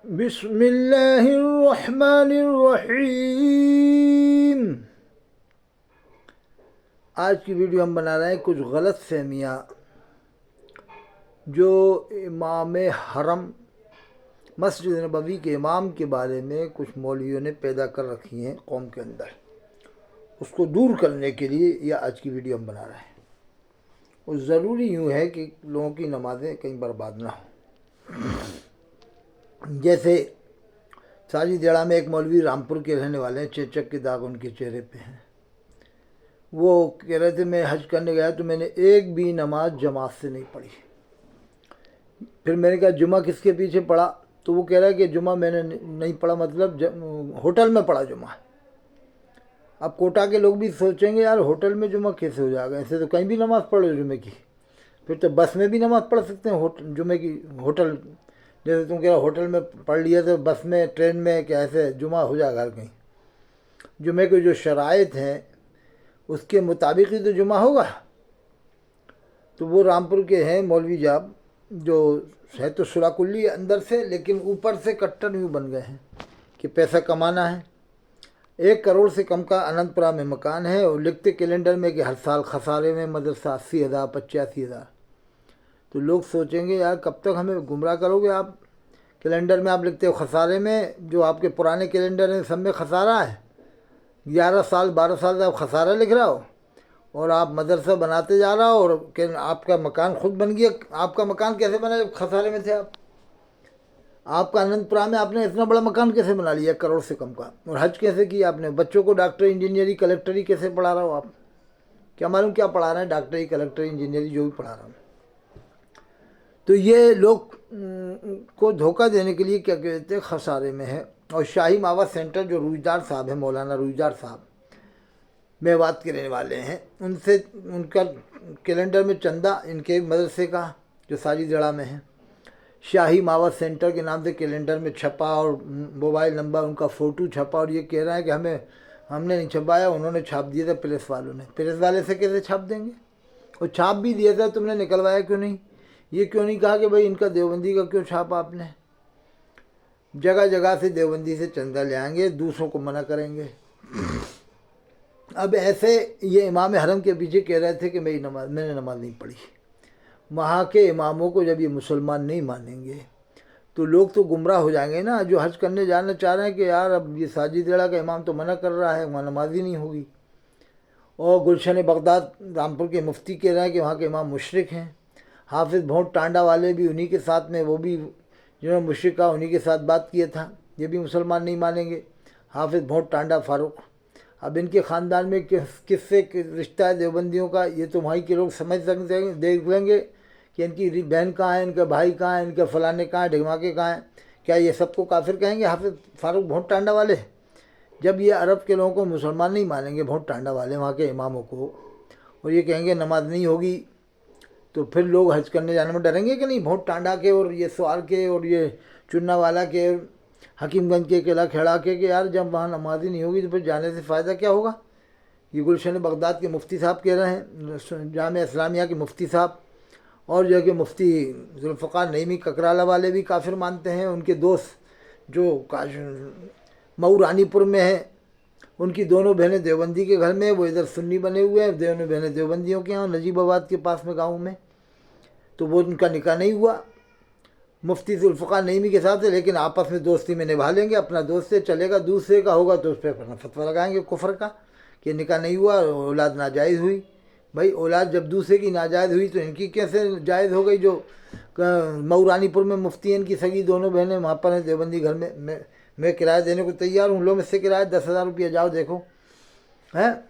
बिस्मिल्लाहिर्रहमानिर्रहीम। आज की वीडियो हम बना रहे हैं कुछ गलत फहमियाँ जो इमाम हरम मस्जिद नबवी के इमाम के बारे में कुछ मौलवियों ने पैदा कर रखी हैं कौम के अंदर। उसको दूर करने के लिए यह आज की वीडियो हम बना रहे हैं। और ज़रूरी यूँ है कि लोगों की नमाज़ें कहीं बर्बाद ना हो। जैसे साजी जड़ा में एक मौलवी रामपुर के रहने वाले हैं, चेचक के दाग उनके चेहरे पे हैं। वो कह रहे थे मैं हज करने गया तो मैंने एक भी नमाज जमात से नहीं पढ़ी। फिर मैंने कहा जुमा किसके पीछे पढ़ा, तो वो कह रहा है कि जुमा मैंने नहीं पढ़ा, मतलब होटल में पढ़ा जुमा। अब कोटा के लोग भी सोचेंगे यार होटल में जुमा कैसे हो जाएगा, ऐसे तो कहीं भी नमाज़ पढ़ लो जुमे की। फिर तो बस में भी नमाज़ पढ़ सकते हैं जुमे की। होटल जैसे तुम कह रहे होटल में पढ़ लिया तो बस में ट्रेन में क्या ऐसे जुमा हो जाएगा हर कहीं। जुमे की जो शराइत हैं उसके मुताबिक ही तो जुमा होगा। तो वो रामपुर के हैं मौलवी जाब, जो है तो सुराकुल्ली अंदर से, लेकिन ऊपर से कट्टर यूँ बन गए हैं कि पैसा कमाना है। 1 करोड़ से कम का अनंतपुरा में मकान है और लिखते कैलेंडर में कि हर साल खसारे में मदरसा 80,000 85,000। तो लोग सोचेंगे यार कब तक हमें गुमराह करोगे आप। कैलेंडर में आप लिखते हो खसारे में, जो आपके पुराने कैलेंडर हैं सब में खसारा है। 11 साल 12 साल से आप खसारा लिख रहा हो और आप मदरसा बनाते जा रहा हो और आपका मकान खुद बन गया। आपका मकान कैसे बना जब खसारे में थे आप? आपका अनंतपुरा में आपने इतना बड़ा मकान कैसे बना लिया 1 करोड़ से कम का? और हज कैसे किया आपने? बच्चों को डॉक्टर इंजीनियरिंग कलेक्टरी कैसे पढ़ा रहा हो आप? क्या मालूम क्या पढ़ा रहे हैं, डॉक्टरी कलेक्टरी इंजीनियरिंग जो भी पढ़ा रहा हूँ। तो ये लोग को धोखा देने के लिए क्या कहते हैं खसारे में है। और शाही मावा सेंटर जो रूजदार साहब है, मौलाना रूजदार साहब मेवात के रहने वाले हैं, उनसे उनका कैलेंडर में चंदा इनके मदरसे का जो सारी जड़ा में है शाही मावा सेंटर के नाम से कैलेंडर में छपा और मोबाइल नंबर उनका फ़ोटो छपा। और ये कह रहा है कि हमने नहीं छपाया, उन्होंने छाप दिया था प्रेस वालों ने। प्रेस वाले से कैसे छाप देंगे? और छाप भी दिया था, तुमने निकलवाया क्यों नहीं? ये क्यों नहीं कहा कि भाई इनका देवबंदी का क्यों छापा आपने? जगह जगह से देवबंदी से चंदा ले आएंगे, दूसरों को मना करेंगे। अब ऐसे ये इमाम हरम के पीछे कह रहे थे कि मैंने नमाज नहीं पढ़ी। वहाँ के इमामों को जब ये मुसलमान नहीं मानेंगे तो लोग तो गुमराह हो जाएंगे ना। जो हज करने जाना चाह रहे हैं कि यार अब ये साजिदेड़ा का इमाम तो मना कर रहा है, वहाँ नमाज ही नहीं होगी। और गुलशन बगदाद रामपुर के मुफ्ती कह रहे हैं कि वहाँ के इमाम मुशरिक हैं। हाफिज़ भोंट टांडा वाले भी उन्हीं के साथ में, वो भी जिन्होंने मुशरिक कहा उन्हीं के साथ बात किया था, ये भी मुसलमान नहीं मानेंगे। हाफिज़ भोंट टांडा फारूक। अब इनके ख़ानदान में किससे रिश्ता है देवबंदियों का, ये तो वहीं के लोग समझ सकते हैं, देख लेंगे कि इनकी बहन कहाँ है, इनका भाई कहाँ है, इनके फलाने कहाँ है, ढिगमाके कहाँ हैं। क्या ये सबको काफिर कहेंगे हाफिज़ फारूक भोंट टांडा वाले? जब ये अरब के लोगों को मुसलमान नहीं मानेंगे भोंट टांडा वाले वहाँ के इमामों को, और ये कहेंगे नमाज नहीं होगी, तो फिर लोग हज करने जाने में डरेंगे कि नहीं? भोंट टांडा के और ये सवाल के और ये चुन्ना वाला के, हकीमगंज के, किला खेड़ा के, कि यार जब वहाँ नमाज ही नहीं होगी तो फिर जाने से फ़ायदा क्या होगा? ये गुलशन बगदाद के मुफ्ती साहब कह रहे हैं, जामिया इस्लामिया के मुफ्ती साहब। और जो कि मुफ्ती जुल्फ़िकार नईमी ककराला वाले भी काफिर मानते हैं। उनके दोस्त जो मऊ रानीपुर में है, उनकी दोनों बहनें देवबंदी के घर में, वो इधर सुन्नी बने हुए हैं, दोनों बहनें देवबंदियों के यहाँ नजीबाबाद के पास में गाँव में। तो वो उनका निकाह नहीं हुआ मुफ्ती जुल्फ़िकार नईमी के साथ है, लेकिन आपस में दोस्ती में निभा लेंगे। अपना दोस्त से चलेगा, दूसरे का होगा तो उस पर फतवा लगाएंगे कुफर का कि निकाह नहीं हुआ, औलाद नाजायज़ हुई। भाई औलाद जब दूसरे की नाजायज़ हुई तो इनकी कैसे जायज़ हो गई? जो मऊ रानीपुर में मुफ्ती हैं, इनकी सगी दोनों बहनें वहाँ पर हैं देवबंदी घर में। मैं किराया देने को तैयार हूँ, लो मुझसे किराया 10,000 रुपया, जाओ देखो। हैं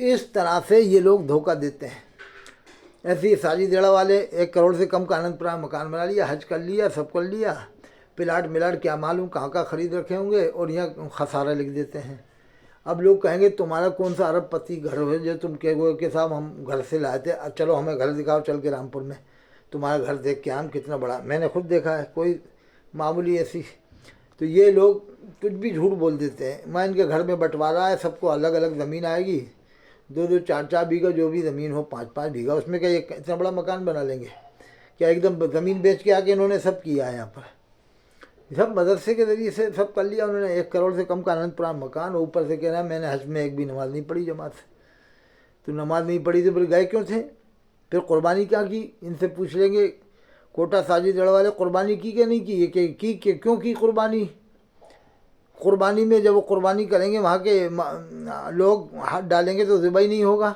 इस तरह से ये लोग धोखा देते हैं। ऐसे ही साजिदेड़ा वाले 1 करोड़ से कम का अनंतपुरा मकान बना लिया, हज कर लिया, सब कर लिया, प्लाट मिलाट क्या मालूम कहाँ का ख़रीद रखे होंगे, और यहाँ खसारा लिख देते हैं। अब लोग कहेंगे तुम्हारा कौन सा अरबपति घर है जो तुम कहोगे कि साहब हम घर से लाए थे, चलो हमें घर दिखाओ चल के रामपुर में, तुम्हारा घर देख के हम कितना बड़ा, मैंने खुद देखा है, कोई मामूली ऐसी। तो ये लोग कुछ भी झूठ बोल देते हैं। मैं इनके घर में बंटवारा है, सबको अलग अलग ज़मीन आएगी, 2-2 4-4 बीघा जो भी ज़मीन हो, 5-5 बीघा, उसमें क्या ये इतना बड़ा मकान बना लेंगे क्या? एकदम ज़मीन बेच के आके इन्होंने सब किया है यहाँ पर। सब मदरसे के ज़रिए से सब कर लिया उन्होंने। 1 करोड़ से कम का अनंतपुरा मकान, और ऊपर से कह रहा है मैंने हज में एक भी नमाज़ नहीं पढ़ी जमात से। तो नमाज नहीं पढ़ी तो फिर गए क्यों थे? फिर कुर्बानी क्या की? इनसे पूछ लेंगे कोटा साजिद जड़ वाले, कुर्बानी की क्या नहीं की? ये की क्यों की कुर्बानी? कुर्बानी में जब वो कुर्बानी करेंगे वहाँ के लोग हाथ डालेंगे तो ज़िबा ही नहीं होगा।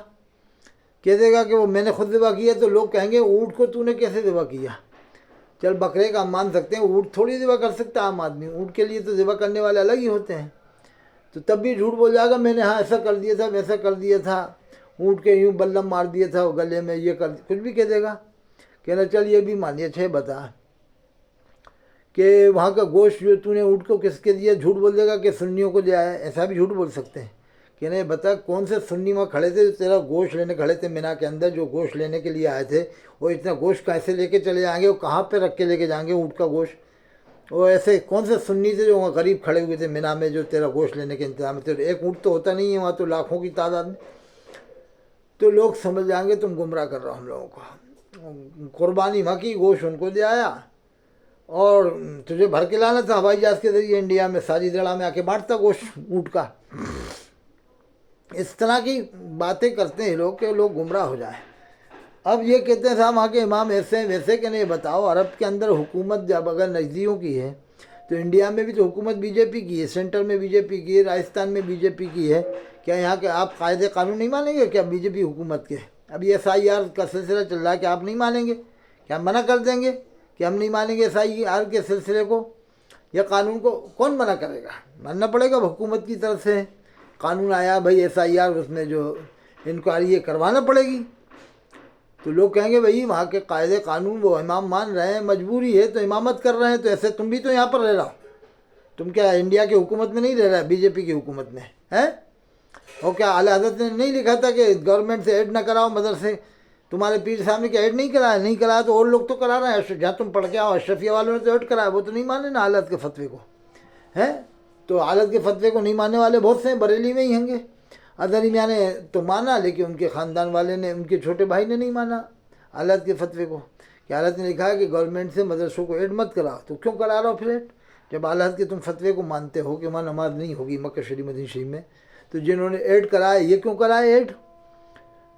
कह देगा कि वो मैंने खुद ज़िबा किया, तो लोग कहेंगे ऊँट को तूने कैसे ज़िबा किया? चल बकरे का हम मान सकते हैं, ऊँट थोड़ी ज़िबा कर सकता आम आदमी, ऊँट के लिए तो ज़िबा करने वाले अलग ही होते हैं। तो तब भी झूठ बोल जाएगा मैंने हाँ ऐसा कर दिया था, वैसा कर दिया था, ऊँट के यूँ बल्लम मार दिया था गले में, ये कर कुछ भी कह देगा। कहना चल ये भी मानिए, छः बता कि वहाँ का गोश्त जो तूने ऊँट को किसके दिया? झूठ बोल देगा कि सुन्नियों को दिया है, ऐसा भी झूठ बोल सकते हैं। कहना बता कौन से सुन्नी वहाँ खड़े थे जो तेरा गोश्त लेने खड़े थे मीना के अंदर, जो गोश्त लेने के लिए आए थे, वो इतना गोश्त कैसे लेके चले जाएंगे? वो कहाँ पे रख के लेके जाएंगे ऊँट का गोश्त? वो ऐसे कौन से सुन्नी थे जो वहाँ गरीब खड़े हुए थे मीना में, जो तेरा गोश्त लेने के इंतजाम में थे? एक ऊँट तो होता नहीं है वहाँ, तो लाखों की तादाद में। तो लोग समझ जाएंगे तुम गुमराह कर रहे हो हम लोगों को। कुर्बानी वहाँ की, गोश्त उनको दे आया, और तुझे भर के लाना था हवाई जहाज़ के जरिए इंडिया में, साजिदड़ा में आके बांटता गोश्त ऊँट का। इस तरह की बातें करते हैं लोग कि लोग गुमराह हो जाए। अब ये कहते हैं साहब वहाँ के इमाम ऐसे हैं वैसे, कि नहीं बताओ अरब के अंदर हुकूमत जब अगर नजदियों की है तो इंडिया में भी तो हुकूमत बीजेपी की है, सेंटर में बीजेपी की है, राजस्थान में बीजेपी की है। क्या यहाँ के आप कायदे कानून नहीं मानेंगे क्या बीजेपी हुकूमत के? अभी SIR का सिलसिला चल रहा है, क्या आप नहीं मानेंगे? क्या मना कर देंगे कि हम नहीं मानेंगे SIR के सिलसिले को या कानून को? कौन मना करेगा? मानना पड़ेगा। हुकूमत की तरफ से कानून आया भाई SIR, उसमें जो इंक्वायरी ये करवाना पड़ेगी। तो लोग कहेंगे भाई वहाँ के कायदे कानून वो इमाम मान रहे हैं, मजबूरी है तो इमामत कर रहे हैं, तो ऐसे तुम भी तो यहाँ पर रह रहा हो। तुम क्या इंडिया की हुकूमत में नहीं रह रहा है, बीजेपी की हुकूमत में है? और क्या आला हज़रत ने नहीं लिखा था कि गवर्नमेंट से ऐड ना कराओ मदरसे? तुम्हारे पीर साहब ने क्या ऐड नहीं कराया? नहीं कराया तो और लोग तो करा रहे हैं। जहाँ तुम पढ़ के आओ अशरफिया वालों ने तो ऐड कराया, वो तो नहीं माने ना हालत के फतवे को, है? तो हालत के फतवे को नहीं मानने वाले बहुत से हैं, बरेली में ही होंगे। अदरी मियाँ ने तो माना, लेकिन उनके ख़ानदान वाले ने, उनके छोटे भाई ने नहीं माना हालत के फतवे को। कि हालत ने लिखा है कि गवर्नमेंट से मदरसों को ऐड मत कराओ, तो क्यों करा रहा हो फिर ऐड? जब हालत के तुम फतवे को मानते हो कि वहाँ नमाज नहीं होगी मक्का शरीफ मदीना शरीफ में, तो जिन्होंने ऐड कराया ये क्यों कराए ऐड?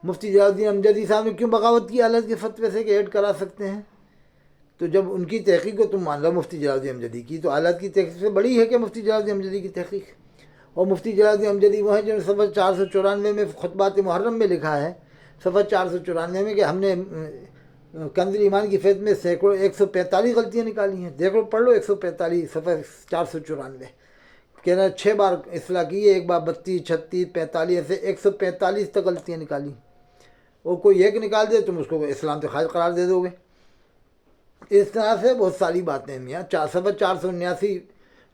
मुफ्ती जलालुद्दीन अमजदी साहब ने क्यों बगावत की हालत के फतवे से कि ऐड करा सकते हैं? तो जब उनकी तहकीक को तुम मान लो मुफ्ती जलालुद्दीन अमजदी की, तो हालत की तहकीक से बड़ी है कि मुफ्ती जलालुद्दीन अमजदी की तहकीक? और मुफ्ती जलालुद्दीन अमजदी वो हैं जिन्होंने सफ़ा 494 में खुतबात मुहर्रम में लिखा है, सफ़ा 494 में, कि हमने कंज़ुल ईमान की फ़ैज़ में सैकड़ों 145 गलतियाँ निकाली हैं। देख लो, पढ़ लो 145 सफ़ा 494। कहना 6 बार इसलाह की है, एक बार 32, 36, 45, ऐसे 145 तक गलतियाँ निकाली। और कोई एक निकाल दे तुम उसको इस्लाम से खारिज करार दे दोगे। इस तरह से बहुत सारी बातें हैं मियाँ। 479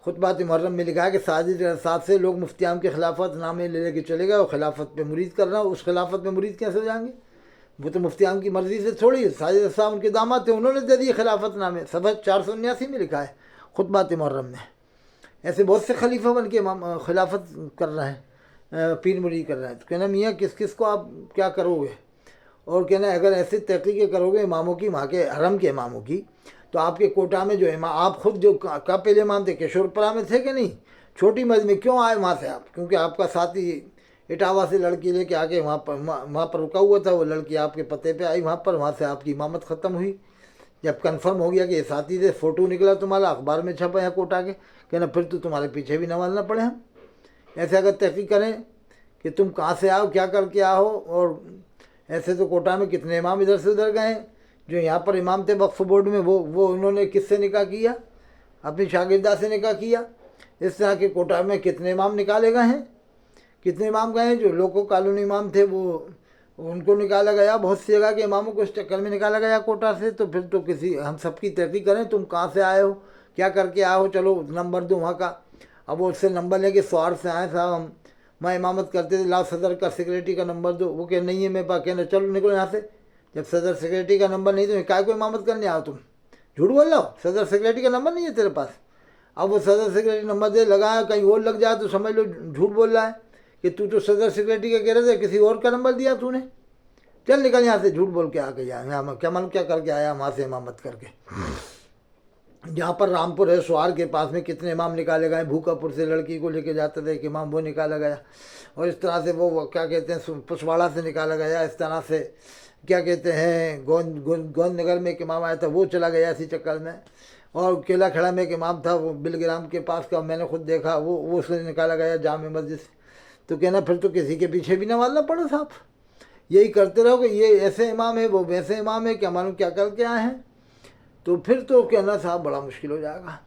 खुतबात मुहर्रम में लिखा है कि साजिद साथ से लोग मुफ्तियाम के खिलाफत नामे ले लेके चले गए और खिलाफत पे मुरीद कर रहा, उस खिलाफत पे मुरीद कैसे हो जाएंगे? वो तो मुफ्तियाम की मर्ज़ी से थोड़ी, साजिद साहब उनके दामाद थे, उन्होंने दे दिए खिलाफत नामे। सफ़ा 479 में लिखा है खुतबात मुहर्रम में। ऐसे बहुत से खलीफा बन के खिलाफत कर रहे हैं, पीर मुरीद कर रहे हैं। तो कहना मियाँ किस किस को आप क्या करोगे? और कहना अगर ऐसे तहकीक़ें करोगे इमामों की, वहाँ के हरम के इमामों की, तो आपके कोटा में जो इमाम, आप खुद जो का पहले इमाम थे किशोरपुरा में थे कि नहीं? छोटी मस्जिद में क्यों आए वहाँ से आप? क्योंकि आपका साथी इटावा से लड़की लेके आके वहाँ पर रुका हुआ था, वो लड़की आपके पते पे आई वहाँ पर, वहाँ से आपकी इमामत ख़त्म हुई। जब कन्फर्म हो गया कि ये साथी थे, फ़ोटो निकला तुम्हारा, अखबार में छपा है कोटा के, कहना फिर तो तुम्हारे पीछे भी नमाज़ना पड़े हम। ऐसे अगर तहकीक करें कि तुम कहाँ से आओ, क्या करके आओ, और ऐसे तो कोटा में कितने इमाम इधर से उधर गए। जो यहाँ पर इमाम थे वक्फ बोर्ड में, वो उन्होंने किससे निकाह किया? अपनी शागिर्दा से निकाह किया। इस तरह के कोटा में कितने इमाम निकाले गए हैं? कितने इमाम गए हैं? जो लोको कॉलोनी इमाम थे वो उनको निकाला गया, बहुत सी जगह के इमामों को इस चक्कर में निकाला गया कोटा से। तो फिर तो किसी हम सबकी तहकीक करें, तुम कहाँ से आए हो, क्या करके आए हो, चलो नंबर दो वहाँ का। अब वो उससे नंबर लेके स्वार से आए साहब, मैं इमामत करते थे, लाओ सदर का सेक्रेटरी का नंबर दो। वो कह नहीं है मेरे पास। कहना चलो निकलो यहाँ से। जब सदर सेक्रेटरी का नंबर नहीं तो काय को इमामत करने आओ तुम? झूठ बोल रहा हो, सदर सेक्रेटरी का नंबर नहीं है तेरे पास। अब वो सदर सेक्रेटरी नंबर दे लगाया, कहीं और लग जाए तो समझ लो झूठ बोल रहा है कि तू तो सदर सेक्रेटरी का कह रहे थे, किसी और का नंबर दिया तूने। चल निकल यहाँ से, झूठ बोल के आ गया यहाँ, क्या मालूम क्या करके आया वहाँ से इमामत करके। जहाँ पर रामपुर है सुहार के पास में कितने इमाम निकाले गए, भूकापुर से लड़की को लेके जाते थे एक इमाम, वो निकाला गया। और इस तरह से वो क्या कहते हैं पुसवाड़ा से निकाला गया, इस तरह से क्या कहते हैं गोंद नगर में एक इमाम आया था, वो चला गया इसी चक्कर में। और केला खड़ा में एक इमाम था, वो बिलग्राम के पास का, मैंने खुद देखा, वो उससे निकाला गया जामे मस्जिद से। तो कहना फिर तो किसी के पीछे भी नमाज ना पड़ो साहब, यही करते रहो कि ये ऐसे इमाम है वो वैसे इमाम है, क्या मालूम क्या करके आए हैं। तो फिर तो कहना साहब बड़ा मुश्किल हो जाएगा।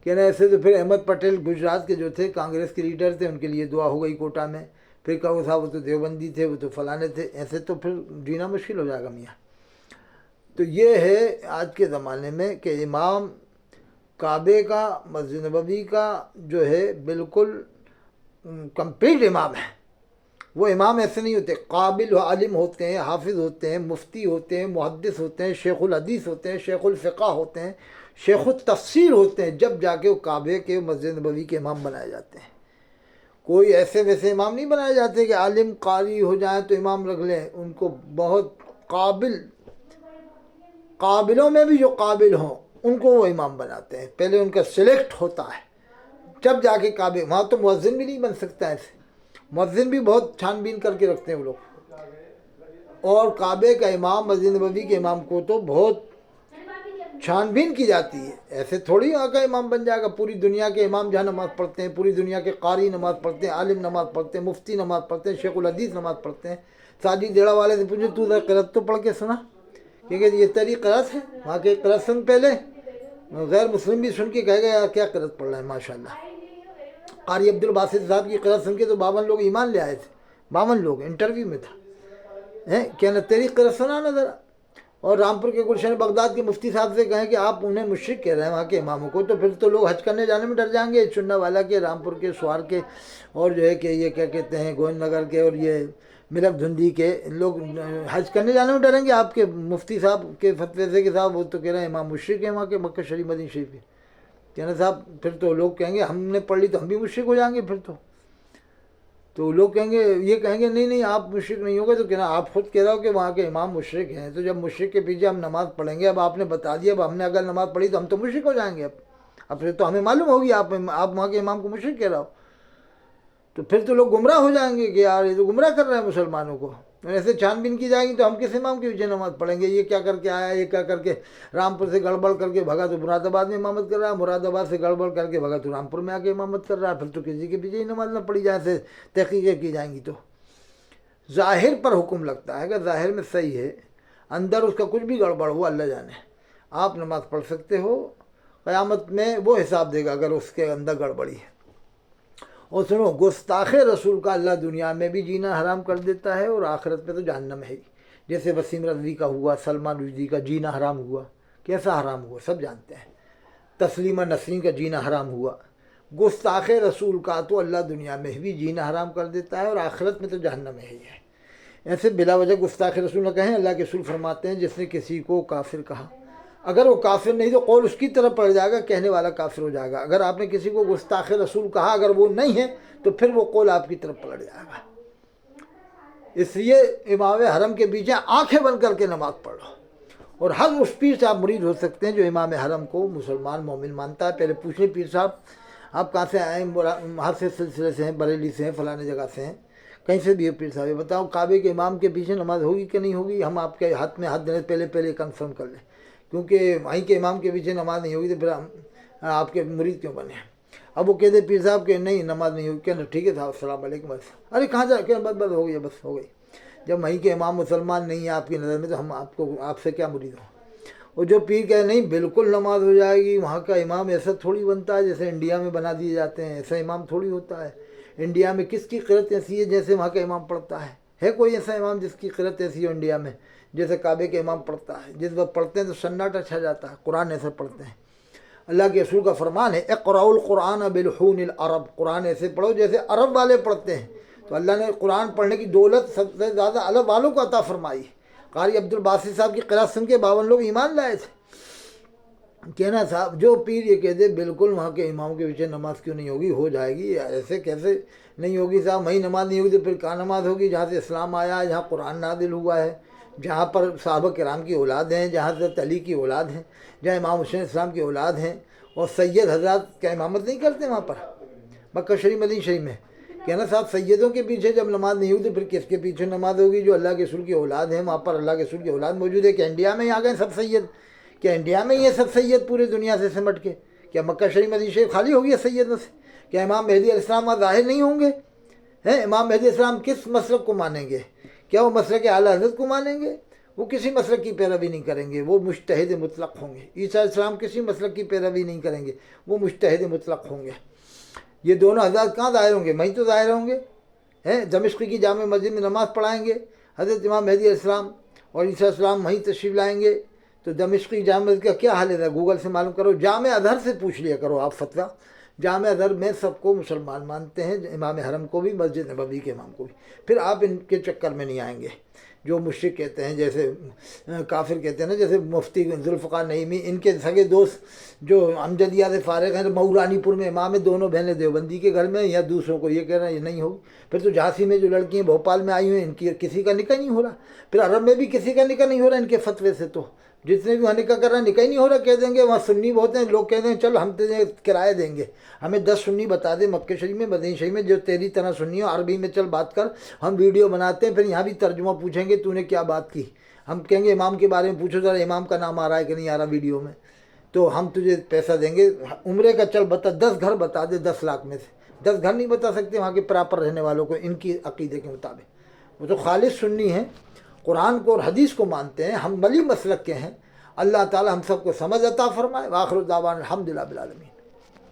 कहना ऐसे तो फिर अहमद पटेल गुजरात के जो थे कांग्रेस के लीडर थे, उनके लिए दुआ हो गई कोटा में। फिर कहो साहब वो तो देवबंदी थे, वो तो फलाने थे, ऐसे तो फिर जीना मुश्किल हो जाएगा मियाँ। तो ये है आज के ज़माने में कि इमाम काबे का, मस्जिद नबवी का जो है बिल्कुल कंप्लीट इमाम है। वो इमाम ऐसे नहीं होते, काबिल आलिम होते हैं, हाफिज़ होते हैं, मुफ्ती होते हैं, मुहद्दिस होते हैं, शेखुल हदीस होते हैं, शेखुल फ़िक़्ह होते हैं, शेखुल तफसीर होते हैं, जब जाके वो काबे के मस्जिद नबवी के इमाम बनाए जाते हैं। कोई ऐसे वैसे इमाम नहीं बनाए जाते कि आलिम कारी हो जाए तो इमाम रख लें। उनको बहुत काबिलों में भी जो काबिल हों उनको वो इमाम बनाते हैं। पहले उनका सिलेक्ट होता है, जब जाके काबे, वहाँ तो मुअज्जिन भी नहीं बन सकता ऐसे, मुअज्जिन भी बहुत छानबीन करके रखते हैं वो लोग। और काबे का इमाम, मस्जिद नबवी के इमाम को तो बहुत छानबीन की जाती है। ऐसे थोड़ी वहाँ का इमाम बन जाएगा। पूरी दुनिया के इमाम जहाँ नमाज़ पढ़ते हैं, पूरी दुनिया के कारी नमाज़ पढ़ते हैं, आलिम नमाज़ पढ़ते हैं, मुफ्ती नमाज़ पढ़ते हैं, शेखुल हदीस नमाज़ पढ़ते हैं। साजी देड़ा वाले से पूछे तू क़िरात तो पढ़ के सुना, क्योंकि ये तेरी क़िरात है। वहाँ के क़िरात सुन, पहले गैर मुस्लिम भी सुन के कहेगा यार क्या क़िरात पढ़ रहा है माशाल्लाह। कारी अब्दुल बासित साहब की क़िरात सुन के तो 52 लोग ईमान ले आए थे, 52 लोग, इंटरव्यू में था। हैं क्या ना तेरी क़िरात सुना ना ज़रा। और रामपुर के गुलशन बगदाद के मुफ्ती साहब से कहें कि आप उन्हें मुश्रिक कह रहे हैं वहाँ के इमामों को, तो फिर तो लोग हज करने जाने में डर जाएंगे। चुन्ना वाला के, रामपुर के, स्वार के, और जो है कि ये क्या कहते हैं गोविंद नगर के, और ये मिलक धुंधी के लोग हज करने जाने में डरेंगे आपके मुफ्ती साहब के फतवे से कि साहब वो तो कह रहे हैं इमाम मुश्रिक है वहाँ के, मक्का शरीफ मदीना शरीफ के। कहना साहब फिर तो लोग कहेंगे हमने पढ़ ली तो हम भी मुश्रिक हो जाएंगे फिर तो लोग कहेंगे, ये कहेंगे नहीं नहीं आप मुश्रिक नहीं होगे। तो कहना आप खुद कह रहे हो कि वहाँ के इमाम मुश्रिक हैं, तो जब मुश्रिक के पीछे हम नमाज़ पढ़ेंगे, अब आपने बता दिया, अब हमने अगर नमाज़ पढ़ी तो हम तो मुश्रिक हो जाएंगे। अब फिर तो हमें मालूम होगी आप वहाँ के इमाम को मुश्रिक कह रहे हो, तो फिर तो लोग गुमराह हो जाएंगे कि यार ये तो गुमराह कर रहे हैं मुसलमानों को। ऐसे छानबीन की जाएगी तो हम किस इमाम के पीछे नमाज़ पढ़ेंगे। ये क्या करके आया, ये क्या करके रामपुर से गड़बड़ करके भगा तो मुरादाबाद में इमामत कर रहा है, मुरादाबाद से गड़बड़ करके भगा तो रामपुर में आके इमामत कर रहा है। फिर तो किसी के पीछे ही नमाज ना पढ़ी जाए, से तहकीक़ें की जाएंगी। तो ज़ाहिर पर हुक्म लगता है, अगर ज़ाहिर में सही है, अंदर उसका कुछ भी गड़बड़ हुआ अल्लाह जाने, आप नमाज़ पढ़ सकते हो, क़यामत में वो हिसाब देगा अगर उसके अंदर गड़बड़ी है। और सुनो, गुस्ताख रसूल का अल्लाह दुनिया में भी जीना हराम कर देता है और आखिरत में तो जहन्नम है ही। जैसे वसीम रज़वी का हुआ, सलमान रुश्दी का जीना हराम हुआ। कैसा हराम हुआ सब जानते हैं। तस्लीमा नसरीन का जीना हराम हुआ। गुस्ताख रसूल का तो अल्लाह दुनिया में भी जीना हराम कर देता है और आखिरत में तो जहन्नम है ही है। ऐसे बिला वजह गुस्ताख रसूल न कहें। अल्लाह के रसूल फरमाते हैं जिसने किसी को काफिर कहा, अगर वो काफिर नहीं तो कौल उसकी तरफ पड़ जाएगा, कहने वाला काफिर हो जाएगा। अगर आपने किसी को गुस्ताख रसूल कहा, अगर वो नहीं है तो फिर वो कौल आपकी तरफ पलट जाएगा। इसलिए इमाम हरम के पीछे आंखें बंद करके नमाज पढ़ो। और हर उस पीर से आप मुरीद हो सकते हैं जो इमाम हरम को मुसलमान मोमिन मानता है। पहले पूछे पीर साहब आप कहाँ से आए, हर से सिलसिले से हैं, बरेली से हैं, फलाने जगह से हैं, कहीं से भी है पीर साहब, बताओ काबे के इमाम के पीछे नमाज होगी कि नहीं होगी। हम आपके हाथ में हाथ देने से पहले कंफर्म कर लें, क्योंकि वहीं के इमाम के पीछे नमाज नहीं होगी तो फिर हम आपके मुरीद क्यों बने। अब वो कहते पीर साहब के नहीं नमाज नहीं होगी, क्या ठीक है साहब अस्सलाम वालेकुम, बस अरे कहाँ जा, क्या बस हो गई, बस हो गई। जब वहीं के इमाम मुसलमान नहीं है आपकी नज़र में तो हम आपसे क्या मुरीद हों। और जो पीर कहे नहीं बिल्कुल नमाज हो जाएगी, वहाँ का इमाम ऐसा थोड़ी बनता है जैसे इंडिया में बना दिए जाते हैं, ऐसा इमाम थोड़ी होता है। इंडिया में किसकी क़िरात ऐसी है जैसे वहाँ का इमाम पढ़ता है कोई ऐसा इमाम जिसकी क़िरात ऐसी हो इंडिया में जैसे काबे के इमाम पढ़ता है। जिस वक्त पढ़ते हैं तो सन्नाटा छा जाता है, कुरान ऐसे पढ़ते हैं। अल्लाह के रसूल का फरमान है इक़राउल कुरान बिलहूनिल अरब, कुरान ऐसे पढ़ो जैसे अरब वाले पढ़ते हैं। तो अल्लाह ने कुरान पढ़ने की दौलत सबसे ज़्यादा अरब वालों को अता फरमाई। कारी अब्दुल बासित साहब की क़िरात सुन के 52 लोग ईमान लाए थे। कहना साहब जो पीर ये कहते बिल्कुल वहाँ के इमाम के पीछे नमाज क्यों नहीं होगी, हो जाएगी, ऐसे कैसे नहीं होगी साहब। वहीं नमाज नहीं होगी तो फिर कहाँ नमाज होगी जहाँ से इस्लाम आया है, जहाँ कुरान नादिल हुआ है, जहाँ पर साहबा किराम की औलाद हैं, जहाँ हज़रत अली की औलाद हैं, जहाँ इमाम हुसैन इस्लाम की औलाद हैं, और सैयद हज़रात क्या इमामत नहीं करते वहाँ पर मक्का शरीफ मदीना शरीफ में? कहना साहब सैयदों के पीछे जब नमाज नहीं होती फिर किसके पीछे नमाज होगी? जो अल्लाह के रसूल की औलाद हैं, वहाँ पर अल्लाह के रसूल की औलाद मौजूद है। क्या इंडिया में ही आ गए सब सैयद? क्या इंडिया में ही है सब सैयद पूरे दुनिया से सिमट के? क्या मक्का शरीफ मदीना शरीफ खाली हो गया सैयदों से? क्या इमाम मेहदी अलैहिस्सलाम वहाँ ज़ाहिर नहीं होंगे? हैं, इमाम मेहदी अलैहिस्सलाम किस मसलक को मानेंगे? क्या वो मसलक के आला हज़रत को मानेंगे? वो किसी मसलक की पैरवी नहीं करेंगे, वो मुज्तहिद मुतलक होंगे। ईसा अलैहिस्सलाम किसी मसलक की पैरवी नहीं करेंगे, वो मुज्तहिद मुतलक होंगे। ये दोनों हज़रत कहाँ ज़ाहिर होंगे? वहीं तो ज़ाहिर होंगे। हैं, दमिश्क की जामे मस्जिद में नमाज़ पढ़ाएंगे हज़रत इमाम मेहदी अलैहिस्सलाम, और ईसा अलैहिस्सलाम वहीं तशरीफ़ लाएंगे। तो दमिश्क की जामे मस्जिद का क्या हाल है? गूगल से मालूम करो, जामे अज़हर से पूछ लिया करो आप फतवा। जामे अज़हर में सबको मुसलमान मानते हैं, इमाम हरम को भी, मस्जिद नबवी के इमाम को भी। फिर आप इनके चक्कर में नहीं आएंगे जो मुश्रिक कहते हैं, जैसे काफिर कहते हैं ना, जैसे मुफ्ती जुल्फ़िकार नईमी, इनके सगे दोस्त जो अमजदिया से फारिग हैं, मऊरानीपुर में इमाम है, दोनों बहनें देवबंदी के घर में, या दूसरों को ये कह रहे हैं ये नहीं होगी। फिर तो झांसी में जो लड़की हैं भोपाल में आई हुई हैं, इनकी किसी का निकाह नहीं हो रहा। फिर अरब में भी किसी का निकाह नहीं हो रहा इनके फतवे से। तो जितने भी वहाँ निकाह कर रहे हैं निकाह ही नहीं हो रहा। कह देंगे वहाँ सुन्नी बहुत हैं, लोग कह देंगे चल हम तुझे किराया देंगे, हमें 10 सुन्नी बता दे मक्के शरीफ में मदीना शरीफ में जो तेरी तरह सुन्नी हो, अरबी में चल बात कर, हम वीडियो बनाते हैं, फिर यहाँ भी तर्जुमा पूछेंगे तूने क्या बात की। हम कहेंगे इमाम के बारे में पूछो जरा, इमाम का नाम आ रहा है कि नहीं आ रहा वीडियो में, तो हम तुझे पैसा देंगे। उम्रे का चल बता, 10 घर बता दे 10 लाख में से। 10 घर नहीं बता सकते वहाँ के प्रॉपर रहने वालों को इनकी अकीदे के मुताबिक। वो तो खालिस सुन्नी हैं, कुरान को और हदीस को मानते हैं, हम मली मसलक के हैं। अल्लाह ताला हम सबको समझ अता फरमाए। वाखिर दावाना अल्हम्दुलिल्लाह बिल आलमीन।